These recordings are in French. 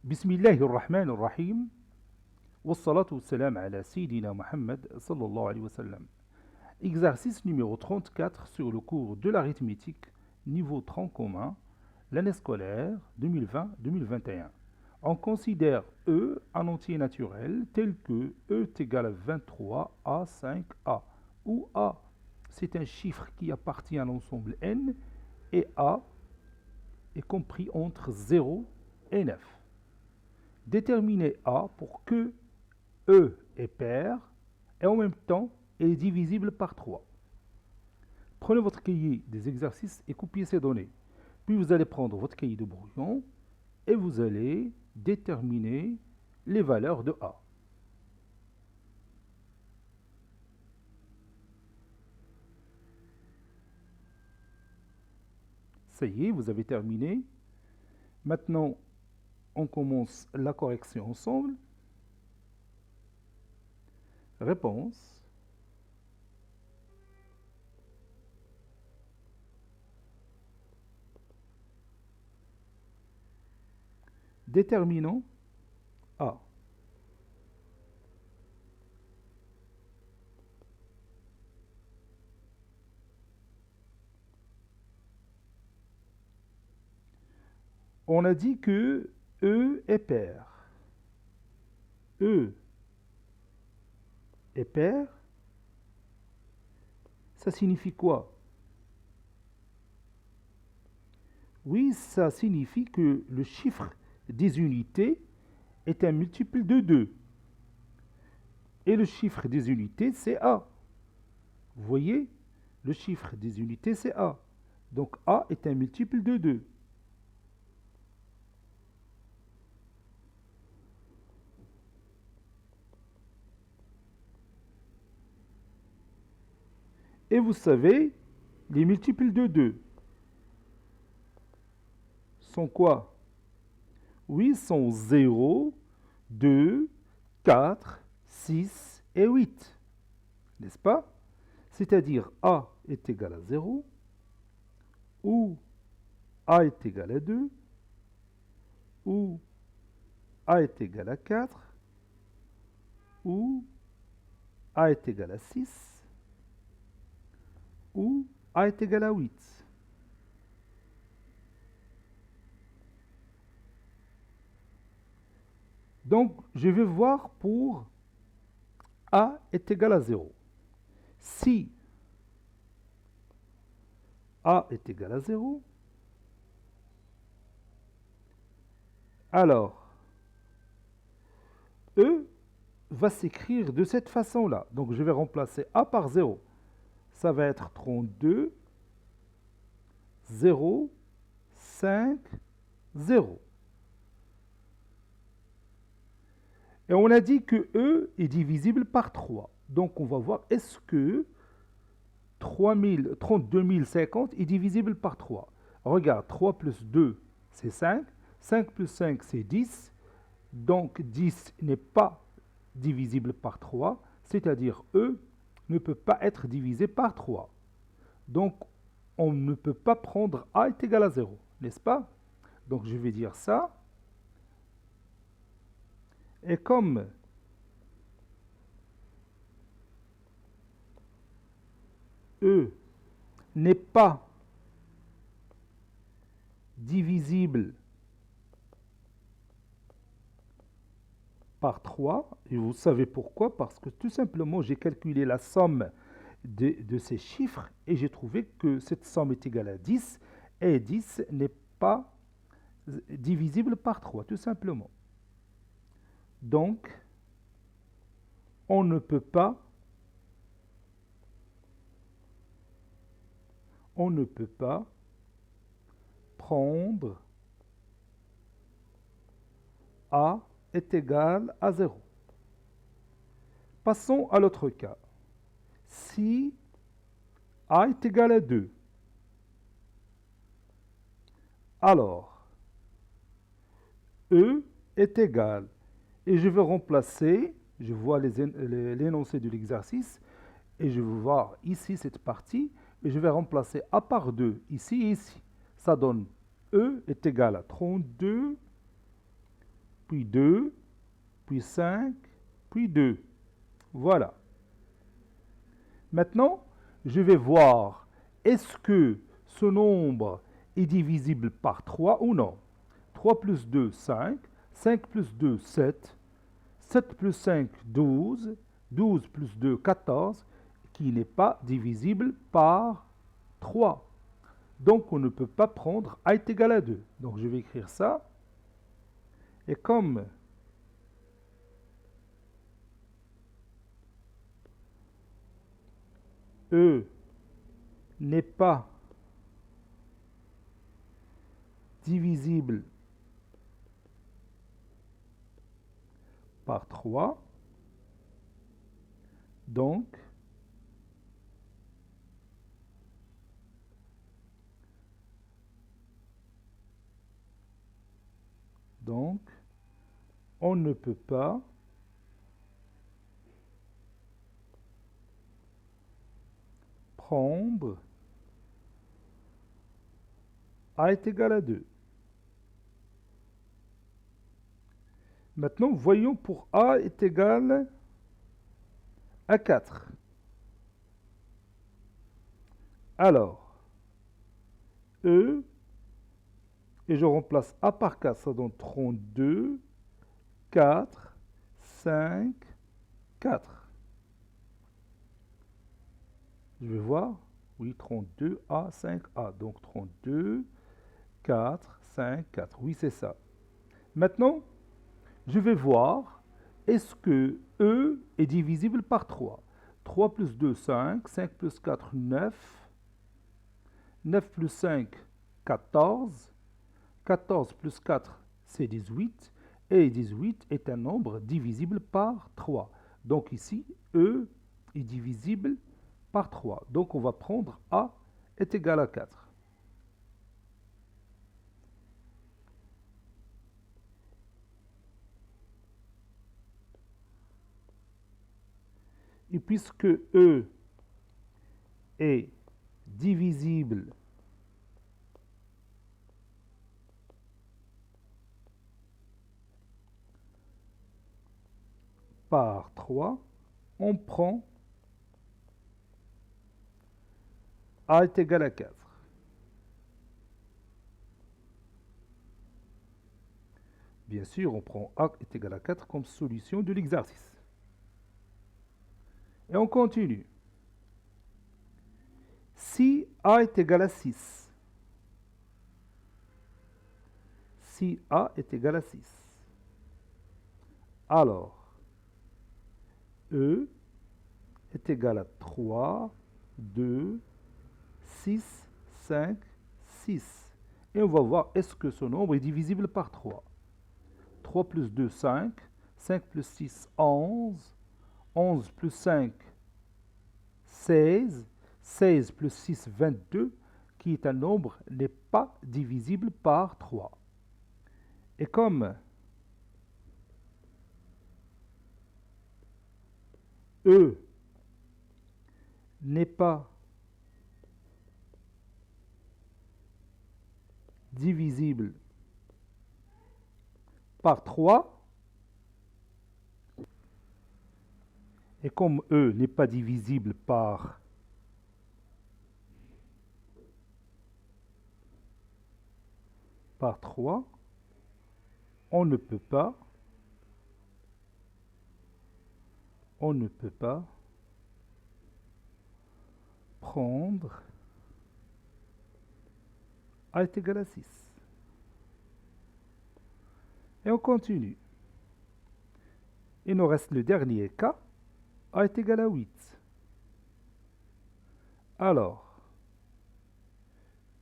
بسم الله الرحمن الرحيم والصلاة والسلام على سيدنا Mohammed sallallahu alayhi wa sallam. Exercice numéro 34 sur le cours de l'arithmétique, niveau tronc commun, l'année scolaire 2020-2021. On considère E un entier naturel tel que E est égal à 23 à 5A, où A c'est un chiffre qui appartient à l'ensemble N et A est compris entre 0 et 9. Déterminez A pour que E est pair et en même temps est divisible par 3. Prenez votre cahier des exercices et copiez ces données. Puis vous allez prendre votre cahier de brouillon et vous allez déterminer les valeurs de A. Ça y est, vous avez terminé. Maintenant, on commence la correction ensemble. Réponse. Déterminant A. On a dit que E est pair. E est pair. Ça signifie quoi? Oui, ça signifie que le chiffre des unités est un multiple de 2. Et le chiffre des unités, c'est A. Vous voyez? Le chiffre des unités, c'est A. Donc A est un multiple de 2. Et vous savez, les multiples de 2 sont quoi? Oui, sont 0, 2, 4, 6 et 8. N'est-ce pas? C'est-à-dire A est égal à 0, ou A est égal à 2, ou A est égal à 4, ou A est égal à 6, ou A est égal à 8. Donc, je vais voir pour A est égal à 0. Si A est égal à 0, alors E va s'écrire de cette façon-là. Donc, je vais remplacer A par 0. Ça va être 32, 0, 5, 0. Et on a dit que E est divisible par 3. Donc on va voir est-ce que 32 050 est divisible par 3. Regarde, 3 plus 2, c'est 5. 5 plus 5, c'est 10. Donc 10 n'est pas divisible par 3, c'est-à-dire E ne peut pas être divisé par 3. Donc on ne peut pas prendre A est égal à 0, n'est-ce pas? Donc je vais dire ça. Et comme E n'est pas divisible par 3, et vous savez pourquoi? Parce que tout simplement, j'ai calculé la somme de ces chiffres et j'ai trouvé que cette somme est égale à 10, et 10 n'est pas divisible par 3, tout simplement. Donc, on ne peut pas prendre A est égal à 0. Passons à l'autre cas. Si A est égal à 2, alors E est égal, et je vais remplacer, je vois l'énoncé de l'exercice, et je vais voir ici cette partie, et je vais remplacer A par 2, ici et ici. Ça donne E est égal à 32 puis 2, puis 5, puis 2. Voilà. Maintenant, je vais voir est-ce que ce nombre est divisible par 3 ou non. 3 plus 2, 5. 5 plus 2, 7. 7 plus 5, 12. 12 plus 2, 14, qui n'est pas divisible par 3. Donc, on ne peut pas prendre a est égal à 2. Donc, je vais écrire ça. Et comme E n'est pas divisible par 3, donc on ne peut pas prendre a est égal à 2. Maintenant, voyons pour a est égal à 4. Alors, E, et je remplace a par 4, ça donne 32, 4, 5, 4. Je vais voir. Oui, 32A, 5A. Donc 32, 4, 5, 4. Oui, c'est ça. Maintenant, je vais voir, est-ce que E est divisible par 3? 3 plus 2, 5. 5 plus 4, 9. 9 plus 5, 14. 14 plus 4, c'est 18. Et 18 est un nombre divisible par 3. Donc ici, E est divisible par 3. Donc on va prendre A est égal à 4. Et puisque E est divisible par 3, on prend A est égal à 4. Bien sûr, on prend A est égal à 4 comme solution de l'exercice. Et on continue. Si A est égal à 6, si A est égal à 6, alors E est égal à 3, 2, 6, 5, 6. Et on va voir est-ce que ce nombre est divisible par 3. 3 plus 2, 5. 5 plus 6, 11. 11 plus 5, 16. 16 plus 6, 22, qui est un nombre n'est pas divisible par 3. Et comme E n'est pas divisible par 3, et comme E n'est pas divisible par 3, on ne peut pas prendre A est égal à 6. Et on continue. Il nous reste le dernier cas. A est égal à 8. Alors,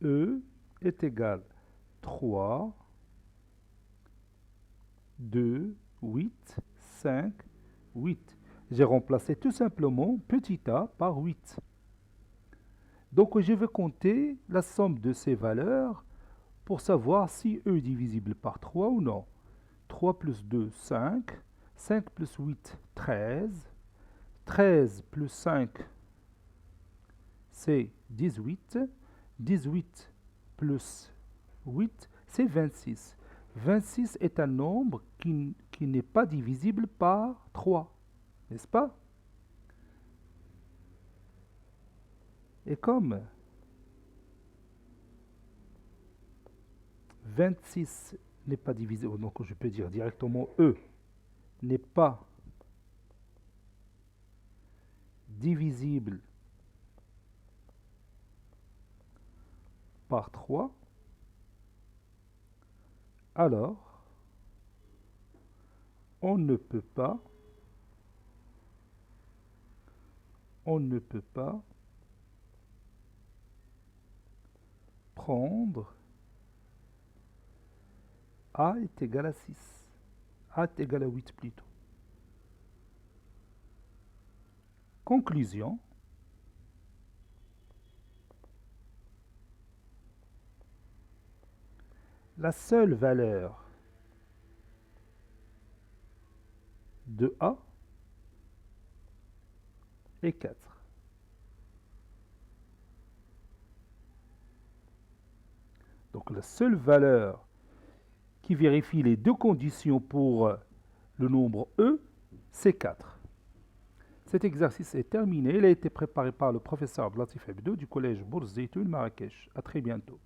E est égal à 3, 2, 8, 5, 8. J'ai remplacé tout simplement petit a par 8. Donc, je vais compter la somme de ces valeurs pour savoir si E est divisible par 3 ou non. 3 plus 2, 5. 5 plus 8, 13. 13 plus 5, c'est 18. 18 plus 8, c'est 26. 26 est un nombre qui n'est pas divisible par 3, n'est-ce pas? Et comme 26 n'est pas divisible, donc je peux dire directement E n'est pas divisible par 3, alors on ne peut pas prendre A est égal à 6. A est égal à 8 plutôt. Conclusion. La seule valeur de A est 4. Donc la seule valeur qui vérifie les deux conditions pour le nombre E, c'est 4. Cet exercice est terminé. Il a été préparé par le professeur Abdelatif Hebdo du collège Bourz Zeytoun Marrakech. À très bientôt.